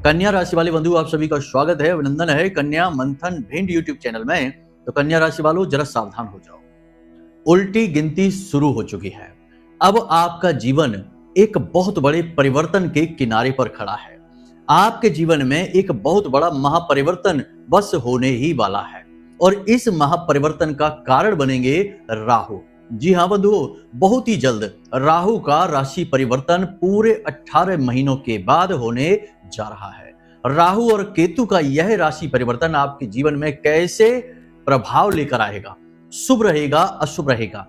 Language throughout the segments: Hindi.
कन्या राशि वाले बंधु, आप सभी का स्वागत है, अभिनंदन है कन्या मंथन भिंड यूट्यूब चैनल में। तो कन्या राशि वालों, जरा सावधान हो जाओ। उल्टी गिनती शुरू हो चुकी है। अब आपका जीवन एक बहुत बड़े परिवर्तन के किनारे पर खड़ा है। आपके जीवन में एक बहुत बड़ा महापरिवर्तन बस होने ही वाला है और इस महापरिवर्तन का कारण बनेंगे राहु। जी हाँ बंधुओं, बहुत ही जल्द राहु का राशि परिवर्तन पूरे 18 महीनों के बाद होने जा रहा है। राहु और केतु का यह राशि परिवर्तन आपके जीवन में कैसे प्रभाव लेकर आएगा, शुभ रहेगा अशुभ रहेगा।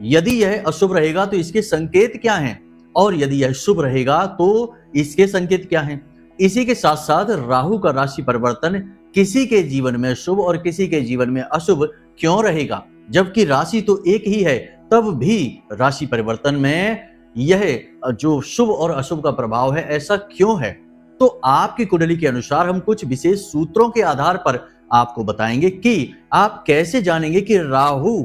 यदि यह अशुभ रहेगा तो इसके संकेत क्या हैं, और यदि यह शुभ रहेगा तो इसके संकेत क्या हैं। इसी के साथ साथ राहु का राशि परिवर्तन किसी के जीवन में शुभ और किसी के जीवन में अशुभ क्यों रहेगा, जबकि राशि तो एक ही है, तब भी राशि परिवर्तन में यह जो शुभ और अशुभ का प्रभाव है ऐसा क्यों है। तो आपकी कुंडली के अनुसार हम कुछ विशेष सूत्रों के आधार पर आपको बताएंगे कि आप कैसे जानेंगे कि राहु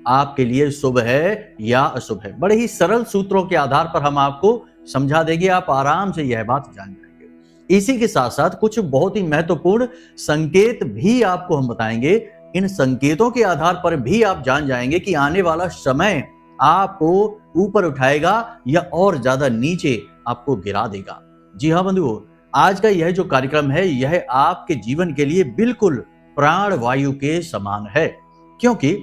आपके लिए शुभ है या अशुभ है। बड़े ही सरल सूत्रों के आधार पर हम आपको समझा देंगे, आप आराम से यह बात जान जाएंगे। इसी के साथ साथ कुछ बहुत ही महत्वपूर्ण संकेत भी आपको हम बताएंगे। इन संकेतों के आधार पर भी आप जान जाएंगे कि आने वाला समय आपको ऊपर उठाएगा या और ज्यादा नीचे आपको गिरा देगा। जी हाँ बंधुओं, आज का यह जो कार्यक्रम है यह आपके जीवन के लिए बिल्कुल प्राण वायु के समान है, क्योंकि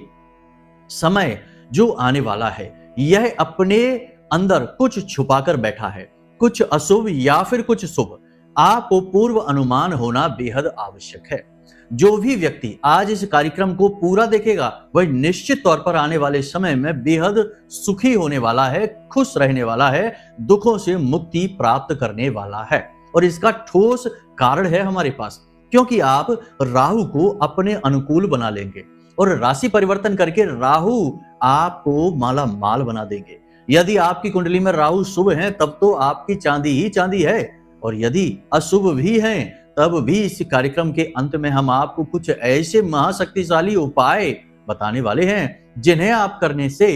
समय जो आने वाला है यह अपने अंदर कुछ छुपाकर बैठा है, कुछ अशुभ या फिर कुछ शुभ। आपको पूर्व अनुमान होना बेहद आवश्यक है। जो भी व्यक्ति आज इस कार्यक्रम को पूरा देखेगा वह निश्चित तौर पर आने वाले समय में बेहद सुखी होने वाला है, खुश रहने वाला है, दुखों से मुक्ति प्राप्त करने वाला है। और इसका ठोस कारण है हमारे पास, क्योंकि आप राहु को अपने अनुकूल बना लेंगे और राशि परिवर्तन करके राहु आपको माला माल बना देंगे। यदि आपकी कुंडली में राहु शुभ है तब तो आपकी चांदी ही चांदी है, और यदि अशुभ भी हैं तब भी इस कार्यक्रम के अंत में हम आपको कुछ ऐसे महाशक्तिशाली उपाय बताने वाले हैं जिन्हें आप करने से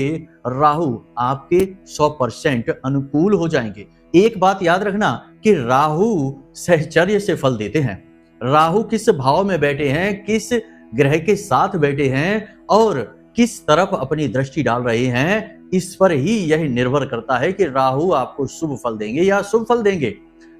राहु आपके 100% अनुकूल हो जाएंगे। एक बात याद रखना कि राहु सहचर्य से फल देते हैं। राहु किस भाव में बैठे हैं, किस ग्रह के साथ बैठे हैं और किस तरफ अपनी दृष्टि डाल रहे हैं, इस पर ही यह निर्भर करता है कि राहु आपको शुभ फल देंगे या अशुभ फल देंगे।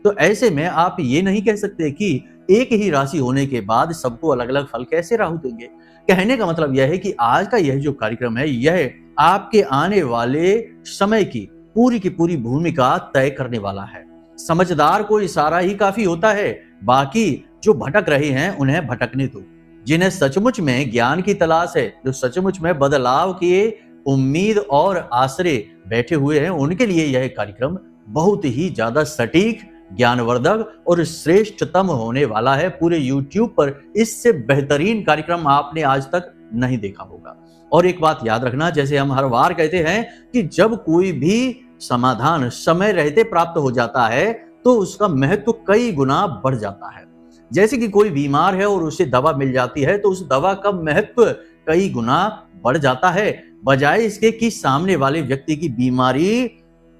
तो ऐसे में आप ये नहीं कह सकते कि एक ही राशि होने के बाद सबको अलग अलग फल कैसे राहु देंगे। कहने का मतलब यह है कि आज का यह जो कार्यक्रम है यह आपके आने वाले समय की पूरी भूमिका तय करने वाला है। समझदार को इशारा ही काफी होता है, बाकी जो भटक रहे हैं उन्हें भटकने दो। जिन्हें सचमुच में ज्ञान की तलाश है, जो सचमुच में बदलाव की उम्मीद और आसरे बैठे हुए हैं, उनके लिए यह कार्यक्रम बहुत ही ज्यादा सटीक, ज्ञानवर्धक और श्रेष्ठतम होने वाला है। पूरे YouTube पर इससे बेहतरीन कार्यक्रम आपने आज तक नहीं देखा होगा। और एक बात याद रखना, जैसे हम हर बार कहते हैं कि जब कोई भी समाधान समय रहते प्राप्त हो जाता है तो उसका महत्व कई गुना बढ़ जाता है। जैसे कि कोई बीमार है और उसे दवा मिल जाती है तो उस दवा का महत्व कई गुना बढ़ जाता है, बजाय इसके कि सामने वाले व्यक्ति की बीमारी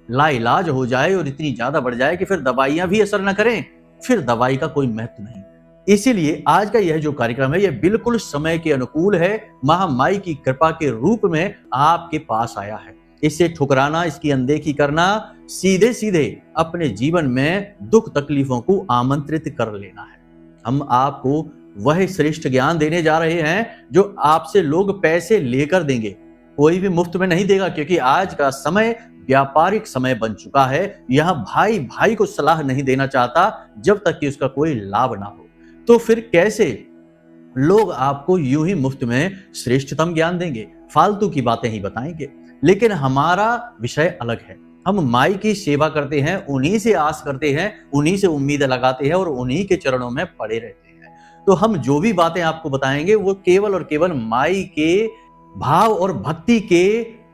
लाइलाज हो जाए और इतनी ज्यादा बढ़ जाए कि फिर दवाइयां भी असर न करें, फिर दवाई का कोई महत्व नहीं। इसीलिए आज का यह जो कार्यक्रम है यह बिल्कुल समय के अनुकूल है, महामाई की कृपा के रूप में आपके पास आया है। इसे ठुकराना, इसकी अनदेखी करना, सीधे सीधे अपने जीवन में दुख तकलीफों को आमंत्रित कर लेना है। हम आपको वह श्रेष्ठ ज्ञान देने जा रहे हैं जो आपसे लोग पैसे लेकर देंगे, कोई भी मुफ्त में नहीं देगा, क्योंकि आज का समय व्यापारिक समय बन चुका है। यहां भाई भाई को सलाह नहीं देना चाहता जब तक कि उसका कोई लाभ ना हो। तो फिर कैसे लोग आपको यूं ही मुफ्त में श्रेष्ठतम ज्ञान देंगे, फालतू की बातें ही बताएंगे। लेकिन हमारा विषय अलग है। हम माई की सेवा करते हैं, उन्हीं से आस करते हैं, उन्हीं से उम्मीद लगाते हैं और उन्हीं के चरणों में पड़े रहते हैं। तो हम जो भी बातें आपको बताएंगे वो केवल और केवल माई के भाव और भक्ति के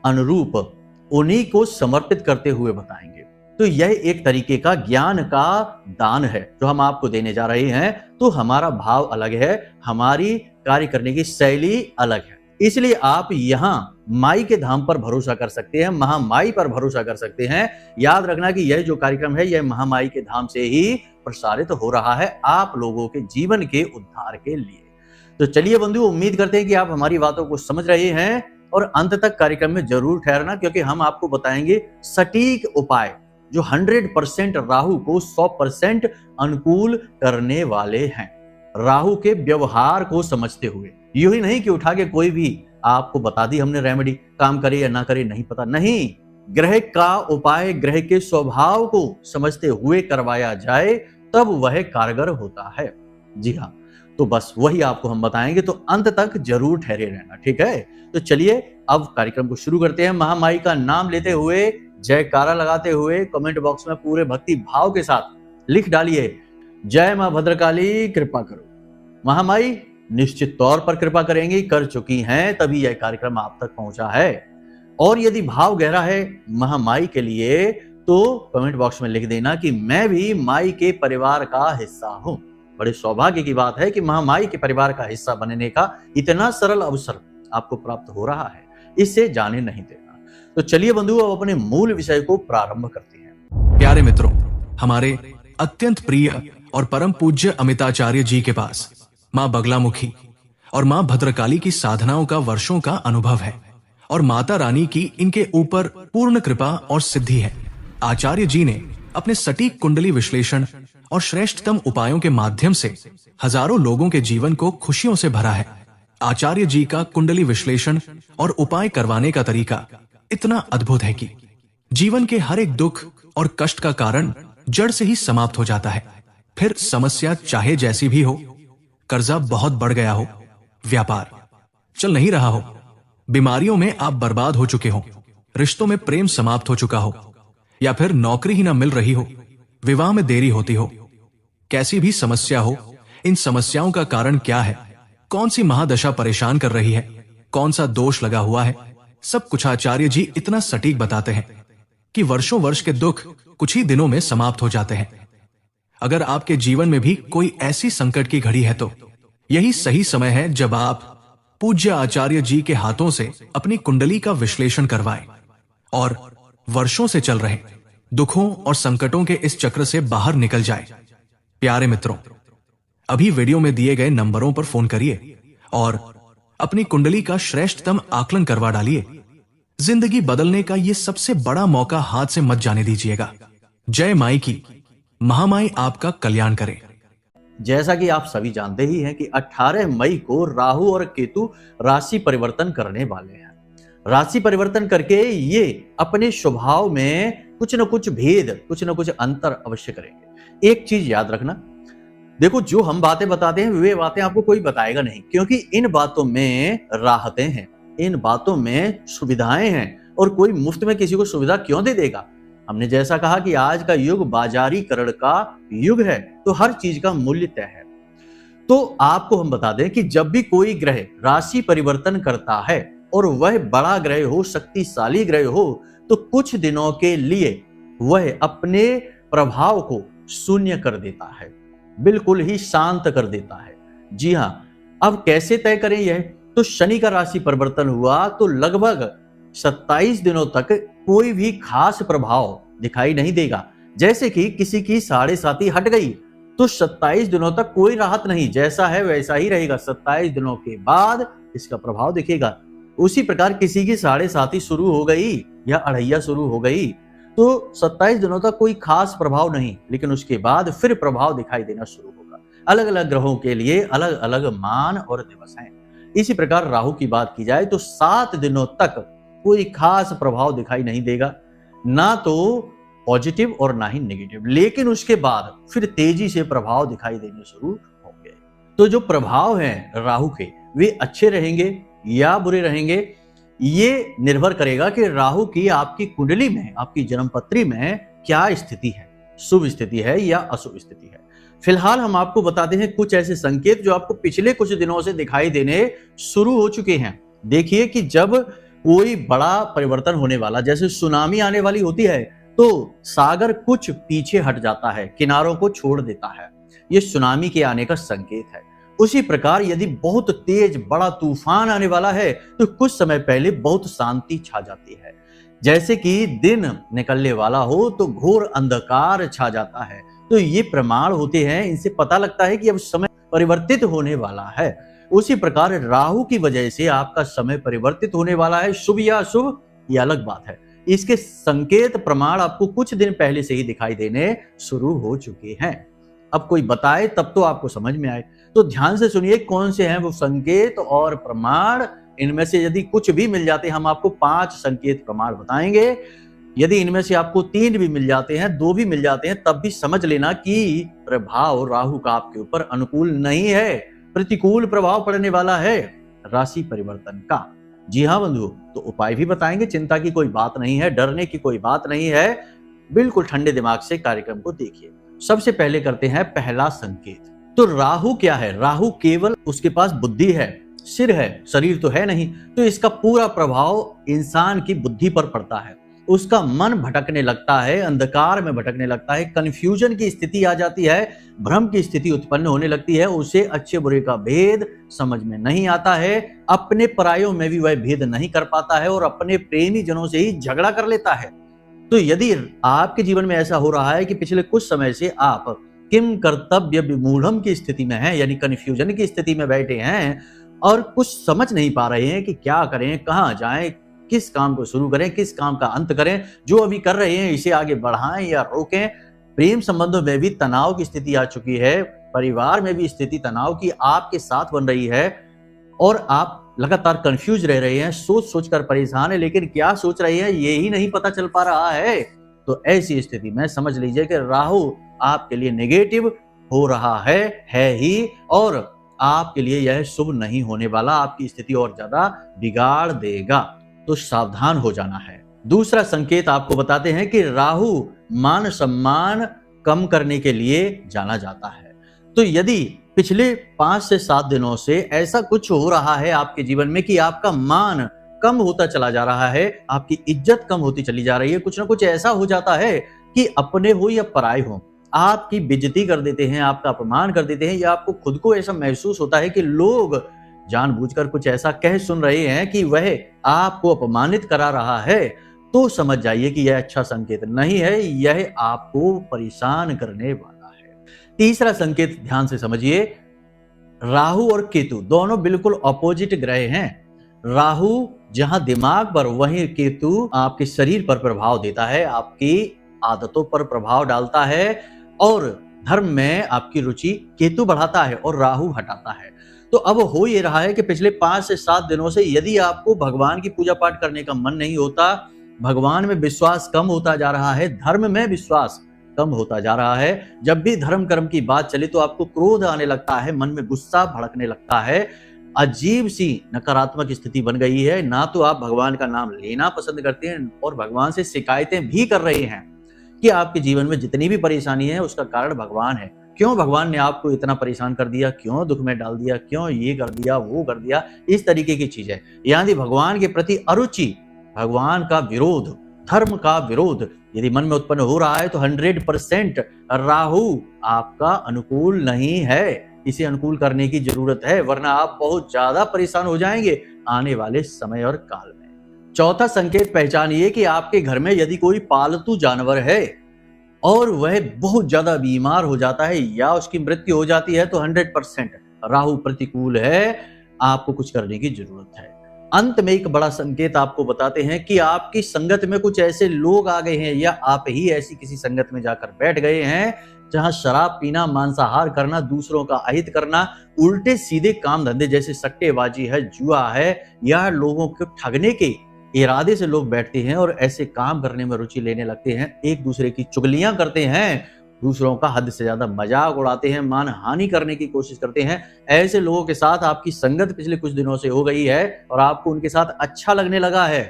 अनुरूप उन्हीं को समर्पित करते हुए बताएंगे। तो यह एक तरीके का ज्ञान का दान है जो हम आपको देने जा रहे हैं। तो हमारा भाव अलग है, हमारी कार्य करने की शैली अलग है। इसलिए आप यहाँ माई के धाम पर भरोसा कर सकते हैं, महामाई पर भरोसा कर सकते हैं। याद रखना कि यह जो कार्यक्रम है यह महामाई के धाम से ही प्रसारित हो रहा है आप लोगों के जीवन के उद्धार के लिए। तो चलिए बंधु, उम्मीद करते हैं कि आप हमारी बातों को समझ रहे हैं और अंत तक कार्यक्रम में जरूर ठहरना, क्योंकि हम आपको बताएंगे सटीक उपाय जो 100% राहु को 100% अनुकूल करने वाले हैं। राहु के व्यवहार को समझते हुए, यूं ही नहीं कि उठा के कोई भी आपको बता दी हमने रेमेडी, काम करे या ना करे नहीं पता, नहीं, ग्रह का उपाय ग्रह के स्वभाव को समझते हुए करवाया जाए तब वह कारगर होता है। जी हाँ, तो बस वही आपको हम बताएंगे, तो अंत तक जरूर ठहरे रहना, ठीक है। तो चलिए अब कार्यक्रम को शुरू करते हैं। महामाई का नाम लेते हुए, जयकारा लगाते हुए कमेंट बॉक्स में पूरे भक्ति भाव के साथ लिख डालिए, जय मां भद्रकाली कृपा करो। महामाई निश्चित तौर पर कृपा करेंगी, कर चुकी हैं, तभी यह कार्यक्रम आप तक पहुंचा है। और यदि भाव गहरा है महामाई के लिए तो कमेंट बॉक्स में लिख देना कि मैं भी माई के परिवार का हिस्सा हूं। बड़े सौभाग्य की बात है कि महामाई के परिवार का हिस्सा बनने का इतना सरल अवसर आपको प्राप्त हो रहा है, इसे जाने नहीं देना। तो चलिए बंधु, अब अपने मूल विषय को प्रारंभ करते हैं। प्यारे मित्रों, हमारे अत्यंत प्रिय और परम पूज्य अमिताचार्य जी के पास मां बगलामुखी और मां भद्रकाली की साधनाओं का वर्षों का अनुभव है और माता रानी की इनके ऊपर पूर्ण कृपा और सिद्धि है। आचार्य जी ने अपने सटीक कुंडली विश्लेषण और श्रेष्ठतम उपायों के माध्यम से हजारों लोगों के जीवन को खुशियों से भरा है। आचार्य जी का कुंडली विश्लेषण और उपाय करवाने का तरीका इतना अद्भुत है कि जीवन के हर एक दुख और कष्ट का कारण जड़ से ही समाप्त हो जाता है। फिर समस्या चाहे जैसी भी हो, कर्जा बहुत बढ़ गया हो, व्यापार चल नहीं रहा हो, बीमारियों में आप बर्बाद हो चुके हो, रिश्तों में प्रेम समाप्त हो चुका हो, या फिर नौकरी ही ना मिल रही हो, विवाह में देरी होती हो, कैसी भी समस्या हो, इन समस्याओं का कारण क्या है, कौन सी महादशा परेशान कर रही है, कौन सा दोष लगा हुआ है, सब कुछ आचार्य जी इतना सटीक बताते हैं कि वर्षों वर्ष के दुख कुछ ही दिनों में समाप्त हो जाते हैं। अगर आपके जीवन में भी कोई ऐसी संकट की घड़ी है तो यही सही समय है जब आप पूज्य आचार्य जी के हाथों से अपनी कुंडली का विश्लेषण करवाएं और वर्षों से चल रहे दुखों और संकटों के इस चक्र से बाहर निकल जाए। प्यारे मित्रों, अभी वीडियो में दिए गए नंबरों पर फोन करिए और अपनी कुंडली का श्रेष्ठतम आकलन करवा डालिए। जिंदगी बदलने का ये सबसे बड़ा मौका हाथ से मत जाने दीजिएगा। जय माई की, महामाई आपका कल्याण करे। जैसा कि आप सभी जानते ही हैं कि 18 मई को राहु और केतु राशि परिवर्तन करने वाले हैं। राशि परिवर्तन करके ये अपने स्वभाव में कुछ न कुछ भेद, कुछ न कुछ अंतर अवश्य करेंगे। एक चीज याद रखना, देखो जो हम बातें बताते हैं वे बातें आपको कोई बताएगा नहीं, क्योंकि इन बातों में राहतें हैं, इन बातों में सुविधाएं हैं, और कोई मुफ्त में किसी को सुविधा क्यों दे देगा। हमने जैसा कहा कि आज का युग बाजारीकरण का युग है, तो हर चीज का मूल्य तय है। तो आपको हम बता दें कि जब भी कोई ग्रह राशि परिवर्तन करता है और वह बड़ा ग्रह हो, शक्तिशाली ग्रह हो, तो कुछ दिनों के लिए वह अपने प्रभाव को शून्य कर देता है, बिल्कुल ही शांत कर देता है। जी हाँ, अब कैसे तय करें यह? तो शनि का राशि परिवर्तन हुआ तो लगभग 27 दिनों तक कोई भी खास प्रभाव दिखाई नहीं देगा। जैसे कि किसी की 7.5 हट गई तो 27 दिनों तक कोई राहत नहीं, जैसा है वैसा ही रहेगा। 27 दिनों के बाद इसका प्रभाव दिखेगा। उसी प्रकार किसी की 7.5 शुरू हो गई या अढ़ैया शुरू हो गई तो 27 दिनों तक कोई खास प्रभाव नहीं, लेकिन उसके बाद फिर प्रभाव दिखाई देना शुरू होगा। अलग अलग ग्रहों के लिए अलग अलग मान और दिवस हैं। इसी प्रकार राहु की बात की जाए तो 7 दिनों तक कोई खास प्रभाव दिखाई नहीं देगा, ना तो पॉजिटिव और ना ही नेगेटिव, लेकिन उसके बाद फिर तेजी से प्रभाव दिखाई देने शुरू होंगे। तो जो प्रभाव हैं राहु के, वे अच्छे रहेंगे या बुरे रहेंगे, ये निर्भर करेगा कि राहु की आपकी कुंडली में, आपकी जन्मपत्री में क्या स्थिति है, शुभ स्थिति है या अशुभ स्थिति है। फिलहाल हम आपको बताते हैं कुछ ऐसे संकेत जो आपको पिछले कुछ दिनों से दिखाई देने शुरू हो चुके हैं। देखिए कि जब कोई बड़ा परिवर्तन होने वाला, जैसे सुनामी आने वाली होती है, तो सागर कुछ पीछे हट जाता है, किनारों को छोड़ देता है, ये सुनामी के आने का संकेत है। उसी प्रकार यदि बहुत तेज बड़ा तूफान आने वाला है तो कुछ समय पहले बहुत शांति छा जाती है। जैसे कि दिन निकलने वाला हो तो घोर अंधकार छा जाता है, तो ये प्रमाण होते हैं, इनसे पता लगता है कि अब समय परिवर्तित होने वाला है। उसी प्रकार राहु की वजह से आपका समय परिवर्तित होने वाला है, शुभ या अशुभ ये अलग बात है। इसके संकेत प्रमाण आपको कुछ दिन पहले से ही दिखाई देने शुरू हो चुके हैं। अब कोई बताए तब तो आपको समझ में आए। तो ध्यान से सुनिए कौन से हैं वो संकेत और प्रमाण। इनमें से यदि कुछ भी मिल जाते हैं, हम आपको 5 संकेत प्रमाण बताएंगे। यदि इनमें से आपको 3 भी मिल जाते हैं, 2 भी मिल जाते हैं, तब भी समझ लेना कि प्रभाव राहु का आपके ऊपर अनुकूल नहीं है, प्रतिकूल प्रभाव पड़ने वाला है राशि परिवर्तन का। जी हाँ बंधु, तो उपाय भी बताएंगे, चिंता की कोई बात नहीं है, डरने की कोई बात नहीं है। बिल्कुल ठंडे दिमाग से कार्यक्रम को देखिए। सबसे पहले करते हैं पहला संकेत। तो राहु क्या है? राहु केवल उसके पास बुद्धि है, सिर है, शरीर तो है नहीं। तो इसका पूरा प्रभाव इंसान की बुद्धि पर पड़ता है। उसका मन भटकने लगता है, अंधकार में भटकने लगता है, कंफ्यूजन की स्थिति आ जाती है, भ्रम की स्थिति उत्पन्न होने लगती है। उसे अच्छे बुरे का भेद समझ में नहीं आता है, अपने परायों में भी वह भेद नहीं कर पाता है और अपने प्रेमी जनों से ही झगड़ा कर लेता है। तो यदि आपके जीवन में ऐसा हो रहा है कि पिछले कुछ समय से आप किम कर्तव्य विमूढ़म की स्थिति में हैं, यानी कंफ्यूजन की स्थिति में बैठे हैं और कुछ समझ नहीं पा रहे हैं कि क्या करें, कहां जाएं, किस काम को शुरू करें, किस काम का अंत करें, जो अभी कर रहे हैं इसे आगे बढ़ाएं या रोकें। प्रेम संबंधों में भी तनाव की स्थिति आ चुकी है, परिवार में भी स्थिति तनाव की आपके साथ बन रही है और आप लगातार कंफ्यूज रह रहे हैं, सोच सोचकर परेशान है, लेकिन क्या सोच रहे हैं ये ही नहीं पता चल पा रहा है। तो ऐसी स्थिति में समझ लीजिए कि राहु आपके लिए नेगेटिव हो रहा है ही, और आपके लिए यह शुभ नहीं होने वाला, आपकी स्थिति और ज्यादा बिगाड़ देगा। तो सावधान हो जाना है। दूसरा संकेत आपको बताते हैं कि राहु मान सम्मान कम करने के लिए जाना जाता है। तो यदि पिछले 5 से 7 दिनों से ऐसा कुछ हो रहा है आपके जीवन में कि आपका मान कम होता चला जा रहा है, आपकी इज्जत कम होती चली जा रही है, कुछ ना कुछ ऐसा हो जाता है कि अपने हो या पराये हो, आपकी बेइज्जती कर देते हैं, आपका अपमान कर देते हैं, या आपको खुद को ऐसा महसूस होता है कि लोग जानबूझकर कुछ ऐसा कह सुन रहे हैं कि वह आपको अपमानित करा रहा है, तो समझ जाइए कि यह अच्छा संकेत नहीं है, यह आपको परेशान करने वाला है। तीसरा संकेत ध्यान से समझिए, राहु और केतु दोनों बिल्कुल अपोजिट ग्रह हैं। राहु जहां दिमाग पर, वहीं केतु आपके शरीर पर प्रभाव देता है, आपकी आदतों पर प्रभाव डालता है, और धर्म में आपकी रुचि केतु बढ़ाता है और राहु हटाता है। तो अब हो ये रहा है कि पिछले 5 से 7 दिनों से यदि आपको भगवान की पूजा पाठ करने का मन नहीं होता, भगवान में विश्वास कम होता जा रहा है, धर्म में विश्वास कम होता जा रहा है, जब भी धर्म कर्म की बात चले तो आपको क्रोध आने लगता है, मन में गुस्सा भड़कने लगता है, अजीब सी नकारात्मक स्थिति बन गई है, ना तो आप भगवान का नाम लेना पसंद करते हैं और भगवान से शिकायतें भी कर रहे हैं कि आपके जीवन में जितनी भी परेशानी है उसका कारण भगवान है। क्यों भगवान ने आपको इतना परेशान कर दिया, क्यों दुख में डाल दिया, क्यों ये कर दिया, वो कर दिया, इस तरीके की चीजें, यानी भगवान के प्रति अरुचि, भगवान का विरोध, धर्म का विरोध यदि मन में उत्पन्न हो रहा है तो 100% राहु आपका अनुकूल नहीं है। इसे अनुकूल करने की जरूरत है, वरना आप बहुत ज्यादा परेशान हो जाएंगे आने वाले समय और काल में। चौथा संकेत पहचानिए कि आपके घर में यदि कोई पालतू जानवर है और वह बहुत ज्यादा बीमार हो जाता है या उसकी मृत्यु हो जाती है, तो 100% राहु प्रतिकूल है, आपको कुछ करने की जरूरत है। अंत में एक बड़ा संकेत आपको बताते हैं कि आपकी संगत में कुछ ऐसे लोग आ गए हैं, या आप ही ऐसी किसी संगत में जाकर बैठ गए हैं जहां शराब पीना, मांसाहार करना, दूसरों का अहित करना, उल्टे सीधे काम धंधे जैसे सट्टेबाजी है, जुआ है, या लोगों को ठगने के इरादे से लोग बैठते हैं और ऐसे काम करने में रुचि लेने लगते हैं, एक दूसरे की चुगलियां करते हैं, दूसरों का हद से ज्यादा मजाक उड़ाते हैं, मान हानि करने की कोशिश करते हैं। ऐसे लोगों के साथ आपकी संगत पिछले कुछ दिनों से हो गई है और आपको उनके साथ अच्छा लगने लगा है,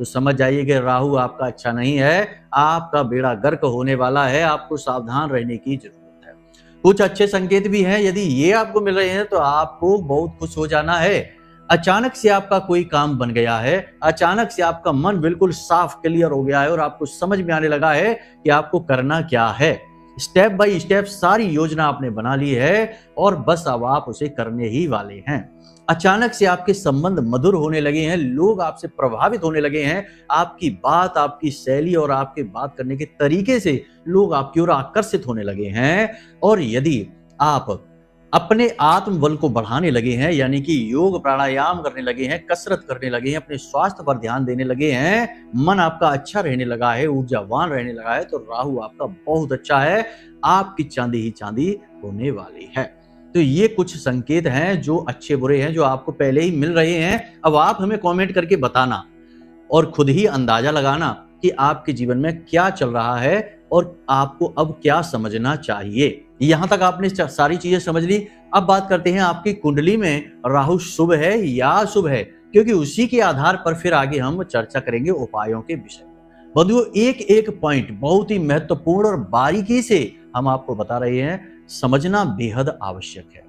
तो समझ जाइए कि राहु आपका अच्छा नहीं है, आपका बेड़ा गर्क होने वाला है, आपको सावधान रहने की जरूरत है। कुछ अच्छे संकेत भी हैं, यदि ये आपको मिल रहे हैं तो आपको बहुत खुश हो जाना है। अचानक से आपका कोई काम बन गया है, अचानक से आपका मन बिल्कुल साफ क्लियर हो गया है और आपको समझ में आने लगा है कि आपको करना क्या है। स्टेप बाय स्टेप सारी योजना आपने बना ली है और बस अब आप उसे करने ही वाले हैं। अचानक से आपके संबंध मधुर होने लगे हैं, लोग आपसे प्रभावित होने लगे हैं, आपकी बात, आपकी शैली और आपके बात करने के तरीके से लोग आपकी ओर आकर्षित होने लगे हैं। और यदि आप अपने आत्मबल को बढ़ाने लगे हैं, यानी कि योग प्राणायाम करने लगे हैं, कसरत करने लगे हैं, अपने स्वास्थ्य पर ध्यान देने लगे हैं, मन आपका अच्छा रहने लगा है, ऊर्जावान रहने लगा है, तो राहु आपका बहुत अच्छा है, आपकी चांदी ही चांदी होने वाली है। तो ये कुछ संकेत हैं जो अच्छे बुरे हैं, जो आपको पहले ही मिल रहे हैं। अब आप हमें कमेंट करके बताना और खुद ही अंदाजा लगाना कि आपके जीवन में क्या चल रहा है और आपको अब क्या समझना चाहिए। यहां तक आपने सारी चीजें समझ ली। अब बात करते हैं आपकी कुंडली में राहु शुभ है या अशुभ है, क्योंकि उसी के आधार पर फिर आगे हम चर्चा करेंगे उपायों के विषय में। बंधुओं, एक एक पॉइंट बहुत ही महत्वपूर्ण और बारीकी से हम आपको बता रहे हैं, समझना बेहद आवश्यक है।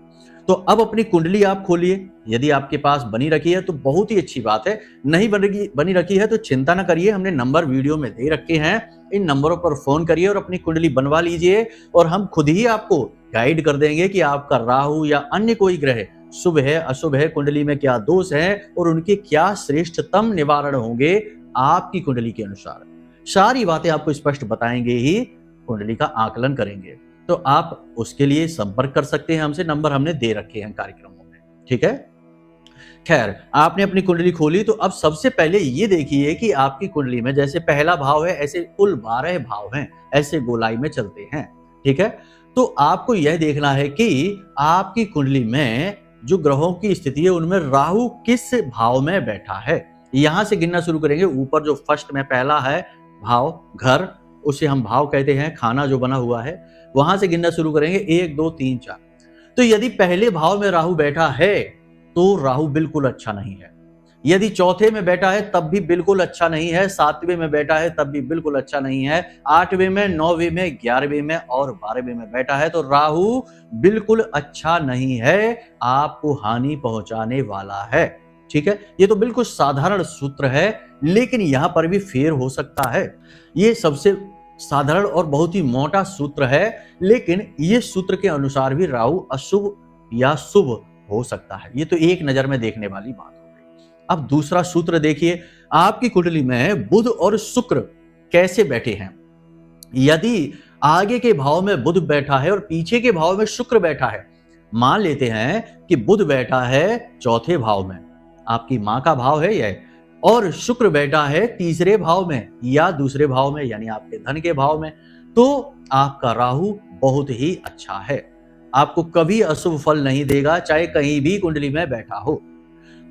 तो अब अपनी कुंडली आप खोलिए। यदि आपके पास बनी रखी है तो बहुत ही अच्छी बात है, नहीं बनी रखी है तो चिंता न करिए, हमने नंबर वीडियो में दे रखे हैं, इन नंबरों पर फोन करिए और अपनी कुंडली बनवा लीजिए और हम खुद ही आपको गाइड कर देंगे कि आपका राहु या अन्य कोई ग्रह शुभ है अशुभ है, कुंडली में क्या दोष है और उनके क्या श्रेष्ठतम निवारण होंगे आपकी कुंडली के अनुसार। सारी बातें आपको स्पष्ट बताएंगे ही कुंडली का आकलन करेंगे। तो आप उसके लिए संपर्क कर सकते हैं हमसे, नंबर हमने दे रखे हैं कार्यक्रमों में, ठीक है। खैर, आपने अपनी कुंडली खोली तो अब सबसे पहले ये देखिए कि आपकी कुंडली में जैसे पहला भाव है ऐसे कुल 12 भाव हैं, ऐसे गोलाई में चलते हैं, ठीक है। तो आपको यह देखना है कि आपकी कुंडली में जो ग्रहों की स्थिति है उनमें राहु किस भाव में बैठा है। यहां से गिनना शुरू करेंगे। ऊपर जो फर्स्ट में पहला है भाव घर, उसे हम भाव कहते हैं, खाना जो बना हुआ है, वहां से गिनना शुरू करेंगे 1 2 3 4। तो यदि पहले भाव में राहु बैठा है तो राहु बिल्कुल अच्छा नहीं है। यदि चौथे में बैठा है तब भी बिल्कुल अच्छा नहीं है, 7वें में बैठा है तब भी बिल्कुल अच्छा नहीं है, 8वें में, 9वें में, 11वें में और 12वें में बैठा है तो राहु बिल्कुल अच्छा नहीं है, आपको हानि पहुंचाने वाला है, ठीक है। ये तो बिल्कुल साधारण सूत्र है, लेकिन यहां पर भी फेर हो सकता है। ये सबसे साधारण और बहुत ही मोटा सूत्र है, लेकिन ये सूत्र के अनुसार भी राहु अशुभ या शुभ हो सकता है। ये तो एक नजर में देखने वाली बात हो गई। अब दूसरा सूत्र देखिए, आपकी कुंडली में बुध और शुक्र कैसे बैठे हैं। यदि आगे के भाव में बुध बैठा है और पीछे के भाव में शुक्र बैठा है, मान लेते हैं कि बुध बैठा है चौथे भाव में, आपकी मां का भाव है यह, और शुक्र बैठा है तीसरे भाव में या दूसरे भाव में, यानी आपके धन के भाव में, तो आपका राहु बहुत ही अच्छा है, आपको कभी अशुभ फल नहीं देगा, चाहे कहीं भी कुंडली में बैठा हो।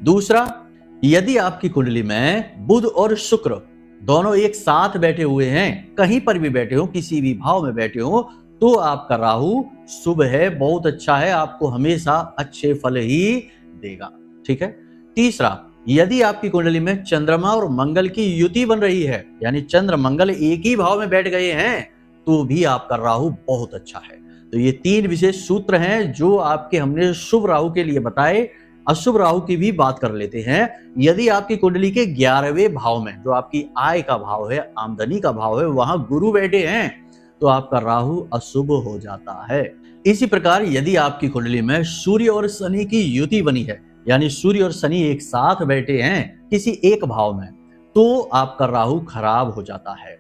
दूसरा, यदि आपकी कुंडली में बुध और शुक्र दोनों एक साथ बैठे हुए हैं, कहीं पर भी बैठे हो, किसी भी भाव में बैठे हो, तो आपका राहु शुभ है, बहुत अच्छा है, आपको हमेशा अच्छे फल ही देगा, ठीक है। तीसरा, यदि आपकी कुंडली में चंद्रमा और मंगल की युति बन रही है, यानी चंद्र मंगल एक ही भाव में बैठ गए हैं, तो भी आपका राहु बहुत अच्छा है। तो ये 3 विशेष सूत्र हैं जो आपके हमने शुभ राहु के लिए बताए। अशुभ राहु की भी बात कर लेते हैं। यदि आपकी कुंडली के 11वें भाव में, जो आपकी आय का भाव है, आमदनी का भाव है, वहां गुरु बैठे हैं, तो आपका राहु अशुभ हो जाता है। इसी प्रकार यदि आपकी कुंडली में सूर्य और शनि की युति बनी है, यानी सूर्य और शनि एक साथ बैठे हैं किसी एक भाव में, तो आपका राहु खराब हो जाता है।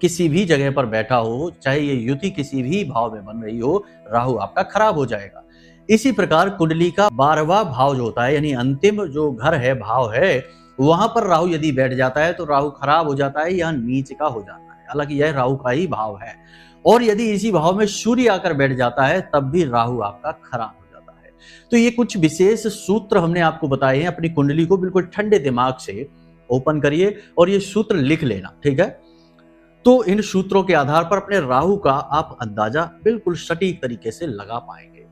किसी भी जगह पर बैठा हो, चाहे ये युति किसी भी भाव में बन रही हो, राहु आपका खराब हो जाएगा। इसी प्रकार कुंडली का 12वां भाव जो होता है, यानी अंतिम जो घर है, भाव है, वहां पर राहु यदि बैठ जाता है तो राहु खराब हो जाता है या नीच का हो जाता है, हालांकि यह राहु का ही भाव है। और यदि इसी भाव में सूर्य आकर बैठ जाता है तब भी राहु आपका खराब हो जाता है। तो ये कुछ विशेष सूत्र हमने आपको बताए हैं। अपनी कुंडली को बिल्कुल ठंडे दिमाग से ओपन करिए और ये सूत्र लिख लेना, ठीक है। तो इन सूत्रों के आधार पर अपने राहु का आप अंदाजा बिल्कुल सटीक तरीके से लगा पाएंगे।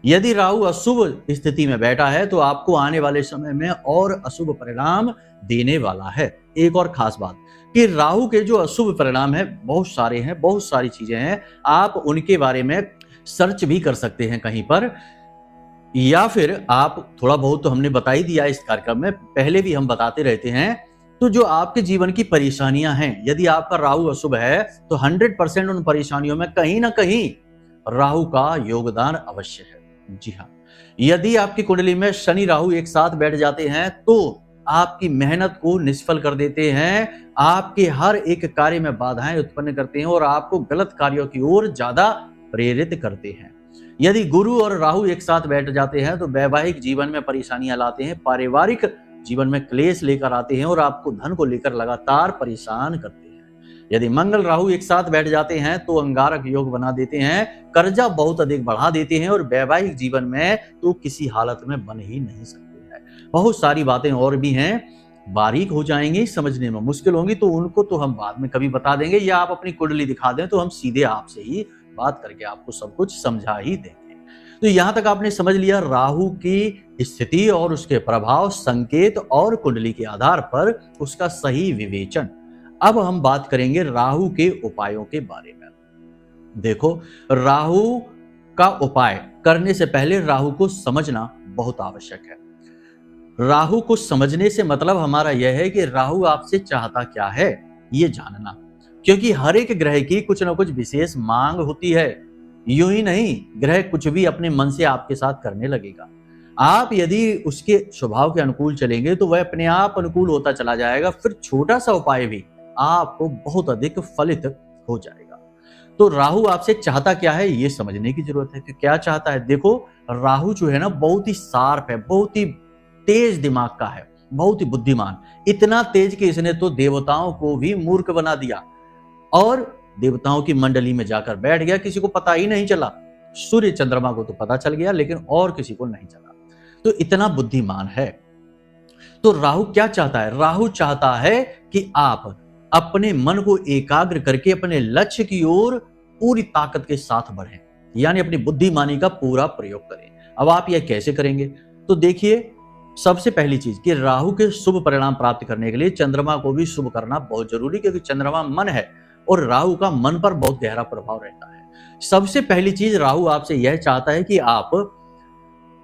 यदि राहु अशुभ स्थिति में बैठा है तो आपको आने वाले समय में और अशुभ परिणाम देने वाला है। एक और खास बात कि राहु के जो अशुभ परिणाम है बहुत सारे हैं, बहुत सारी चीजें हैं, आप उनके बारे में सर्च भी कर सकते हैं कहीं पर, या फिर आप थोड़ा बहुत तो हमने बता ही दिया इस कार्यक्रम में, पहले भी हम बताते रहते हैं तो जो आपके जीवन की परेशानियां हैं, यदि आपका राहु अशुभ है तो 100% उन परेशानियों में कहीं ना कहीं राहु का योगदान अवश्य है। जी हाँ, यदि आपकी कुंडली में शनि राहु एक साथ बैठ जाते हैं तो आपकी मेहनत को निष्फल कर देते हैं, आपके हर एक कार्य में बाधाएं उत्पन्न करते हैं और आपको गलत कार्यों की ओर ज्यादा प्रेरित करते हैं। यदि गुरु और राहु एक साथ बैठ जाते हैं तो वैवाहिक जीवन में परेशानियां लाते हैं, पारिवारिक जीवन में क्लेश लेकर आते हैं और आपको धन को लेकर लगातार परेशान करते हैं। यदि मंगल राहु एक साथ बैठ जाते हैं तो अंगारक योग बना देते हैं, कर्जा बहुत अधिक बढ़ा देते हैं और वैवाहिक जीवन में तो किसी हालत में बन ही नहीं सकते हैं। बहुत सारी बातें और भी हैं, बारीक हो जाएंगी, समझने में मुश्किल होंगी, तो उनको तो हम बाद में कभी बता देंगे, या आप अपनी कुंडली दिखा दें तो हम सीधे आपसे ही बात करके आपको सब कुछ समझा ही देंगे। तो यहां तक आपने समझ लिया राहु की स्थिति और उसके प्रभाव, संकेत और कुंडली के आधार पर उसका सही विवेचन। अब हम बात करेंगे राहु के उपायों के बारे में। देखो, राहु का उपाय करने से पहले राहु को समझना बहुत आवश्यक है। राहु को समझने से मतलब हमारा यह है कि राहु आपसे चाहता क्या है ये जानना, क्योंकि हर एक ग्रह की कुछ ना कुछ विशेष मांग होती है। यूं ही नहीं, ग्रह कुछ भी अपने मन से आपके साथ करने लगेगा। आप यदि उसके स्वभाव के अनुकूल चलेंगे तो वह अपने आप अनुकूल होता चला जाएगा, फिर छोटा सा उपाय भी आपको बहुत अधिक फलित हो जाएगा। तो राहु आपसे चाहता क्या है ये समझने की जरूरत है कि क्या चाहता है। देखो, राहु जो है ना बहुत ही शार्प है, बहुत ही तेज दिमाग का है, बहुत ही बुद्धिमान, इतना तेज कि इसने तो देवताओं को भी मूर्ख बना दिया और देवताओं की मंडली में जाकर बैठ गया, किसी को पता ही नहीं चला। सूर्य चंद्रमा को तो पता चल गया लेकिन और किसी को नहीं चला, तो इतना बुद्धिमान है। तो राहु क्या चाहता है? राहु चाहता है कि आप अपने मन को एकाग्र करके अपने लक्ष्य की ओर पूरी ताकत के साथ बढ़ें, यानी अपनी बुद्धिमानी का पूरा प्रयोग करें। अब आप यह कैसे करेंगे? तो देखिए, सबसे पहली चीज कि राहु के शुभ परिणाम प्राप्त करने के लिए चंद्रमा को भी शुभ करना बहुत जरूरी, क्योंकि चंद्रमा मन है और राहु का मन पर बहुत गहरा प्रभाव रहता है। सबसे पहली चीज राहु आपसे यह चाहता है कि आप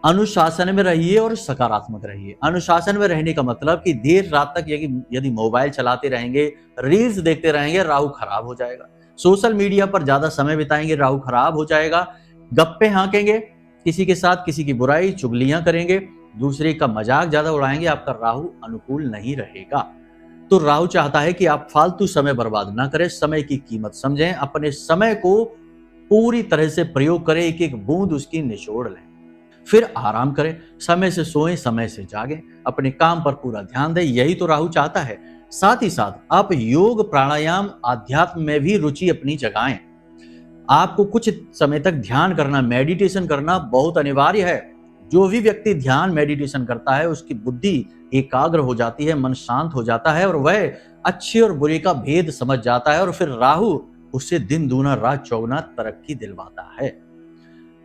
अनुशासन में रहिए और सकारात्मक रहिए। अनुशासन में रहने का मतलब कि देर रात तक यदि मोबाइल चलाते रहेंगे, रील्स देखते रहेंगे, राहु खराब हो जाएगा। सोशल मीडिया पर ज्यादा समय बिताएंगे, राहु खराब हो जाएगा। गप्पे हाँकेंगे, किसी के साथ किसी की बुराई चुगलियां करेंगे, दूसरे का मजाक ज्यादा उड़ाएंगे, आपका राहु अनुकूल नहीं रहेगा। तो राहु चाहता है कि आप फालतू समय बर्बाद ना करें, समय की कीमत समझें, अपने समय को पूरी तरह से प्रयोग करें, एक एक बूंद उसकी निचोड़ लें, फिर आराम करें, समय से सोएं, समय से जागें, अपने काम पर पूरा ध्यान दें। यही तो राहु चाहता है। साथ ही साथ आप योग, प्राणायाम, आध्यात्म में भी रुचि अपनी जगाएं। आपको कुछ समय तक ध्यान करना, मेडिटेशन करना बहुत अनिवार्य है। जो भी व्यक्ति ध्यान, मेडिटेशन करता है उसकी बुद्धि एकाग्र हो जाती है, मन शांत हो जाता है और वह अच्छे और बुरे का भेद समझ जाता है और फिर राहु उससे दिन दूना रात चौगुना तरक्की दिलवाता है।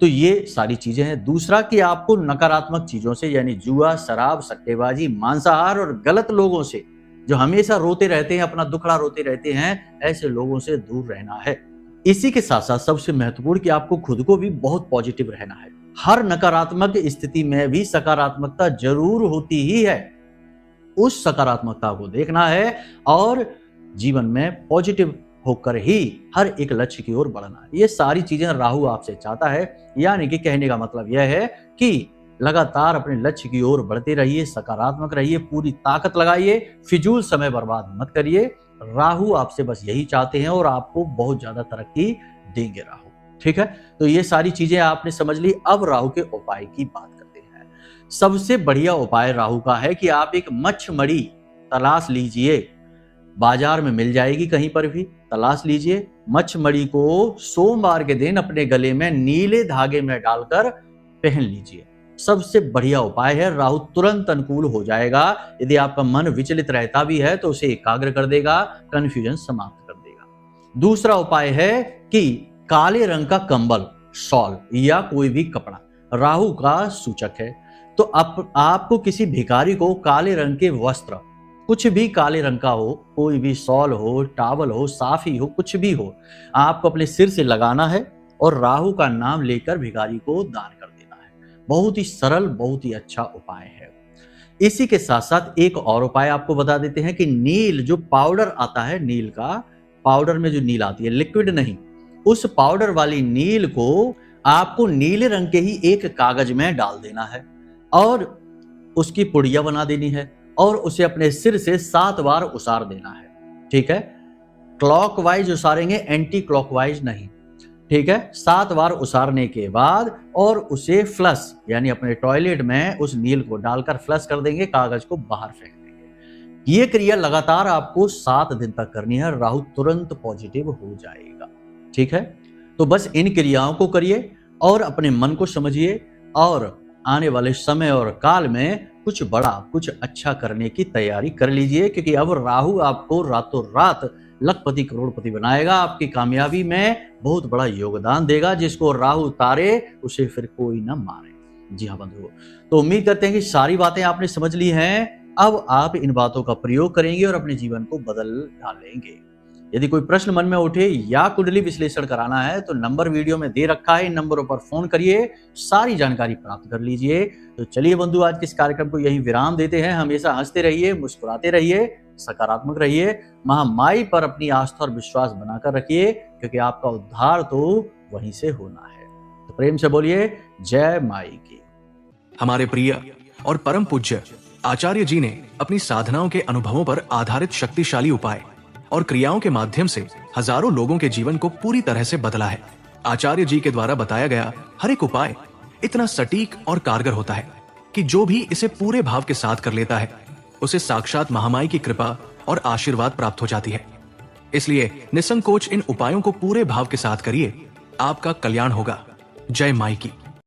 तो ये सारी चीजें हैं। दूसरा कि आपको नकारात्मक चीजों से, यानी जुआ, शराब, सट्टेबाजी, मांसाहार और गलत लोगों से, जो हमेशा रोते रहते हैं, अपना दुखड़ा रोते रहते हैं, ऐसे लोगों से दूर रहना है। इसी के साथ साथ सबसे महत्वपूर्ण कि आपको खुद को भी बहुत पॉजिटिव रहना है। हर नकारात्मक स्थिति में भी सकारात्मकता जरूर होती ही है, उस सकारात्मकता को देखना है और जीवन में पॉजिटिव होकर ही हर एक लक्ष्य की ओर बढ़ना है। ये सारी चीजें राहु आपसे चाहता है, यानी कि कहने का मतलब यह है कि लगातार अपने लक्ष्य की ओर बढ़ते रहिए, सकारात्मक रहिए, पूरी ताकत लगाइए, फिजूल समय बर्बाद मत करिए। राहु आपसे बस यही चाहते हैं और आपको बहुत ज्यादा तरक्की देंगे राहु। ठीक है, तो ये सारी चीजें आपने समझ ली। अब राहु के उपाय की बात करते हैं। सबसे बढ़िया उपाय राहु का है कि आप एक मच्छमड़ी तलाश लीजिए, बाजार में मिल जाएगी, कहीं पर भी तलाश लीजिए। मच्छमड़ी को सोमवार के दिन अपने गले में नीले धागे में डालकर पहन लीजिए। सबसे बढ़िया उपाय है, राहु तुरंत अनुकूल हो जाएगा। यदि आपका मन विचलित रहता भी है तो उसे एकाग्र कर देगा, कंफ्यूजन समाप्त कर देगा। दूसरा उपाय है कि काले रंग का कंबल, शॉल या कोई भी कपड़ा राहु का सूचक है, तो आपको किसी भिखारी को काले रंग के वस्त्र, कुछ भी काले रंग का हो, कोई भी शॉल हो, टावल हो, साफी हो, कुछ भी हो, आपको अपने सिर से लगाना है और राहु का नाम लेकर भिखारी को दान कर देना है। बहुत ही सरल, बहुत ही अच्छा उपाय है। इसी के साथ साथ एक और उपाय आपको बता देते हैं कि नील जो पाउडर आता है, नील का पाउडर में जो नील आती है, लिक्विड नहीं, उस पाउडर वाली नील को आपको नीले रंग के ही एक कागज में डाल देना है और उसकी पुड़िया बना देनी है और उसे अपने सिर से 7 बार उसार देना है। ठीक है, क्लॉकवाइज उसारेंगे, एंटी क्लॉकवाइज नहीं। ठीक है, 7 बार उसारने के बाद और उसे फ्लश यानी अपने टॉयलेट में उस नील को डालकर फ्लश कर देंगे, कागज को बाहर फेंक देंगे। ये क्रिया लगातार आपको 7 दिन तक करनी है, राहु तुरंत पॉजिटिव हो जाएगा। ठीक है, तो बस इन क्रियाओं को करिए और अपने मन को समझिए और आने वाले समय और काल में कुछ बड़ा, कुछ अच्छा करने की तैयारी कर लीजिए, क्योंकि अब राहु आपको रातों रात लखपति करोड़पति बनाएगा, आपकी कामयाबी में बहुत बड़ा योगदान देगा। जिसको राहु उतारे उसे फिर कोई ना मारे। जी हाँ बंधुओं, तो उम्मीद करते हैं कि सारी बातें आपने समझ ली हैं। अब आप इन बातों का प्रयोग करेंगे और अपने जीवन को बदल डालेंगे। यदि कोई प्रश्न मन में उठे या कुंडली विश्लेषण कराना है तो नंबर वीडियो में दे रखा है, इन नंबरों पर फोन करिए, सारी जानकारी प्राप्त कर लीजिए। तो चलिए बंधु, आज के इस कार्यक्रम को यही विराम देते हैं। हमेशा हंसते रहिए, मुस्कुराते रहिए, सकारात्मक रहिए, महामाई पर अपनी आस्था और विश्वास बनाकर रखिए, क्योंकि आपका उद्धार तो वहीं से होना है। तो प्रेम से बोलिए जय माई की। हमारे प्रिय और परम पूज्य आचार्य जी ने अपनी साधनाओं के अनुभवों पर आधारित शक्तिशाली उपाय और क्रियाओं के माध्यम से हजारों लोगों के जीवन को पूरी तरह से बदला है। आचार्य जी के द्वारा बताया गया हर एक उपाय इतना सटीक और कारगर होता है कि जो भी इसे पूरे भाव के साथ कर लेता है उसे साक्षात महामाई की कृपा और आशीर्वाद प्राप्त हो जाती है। इसलिए निसंकोच इन उपायों को पूरे भाव के साथ करिए, आपका कल्याण होगा। जय माई की।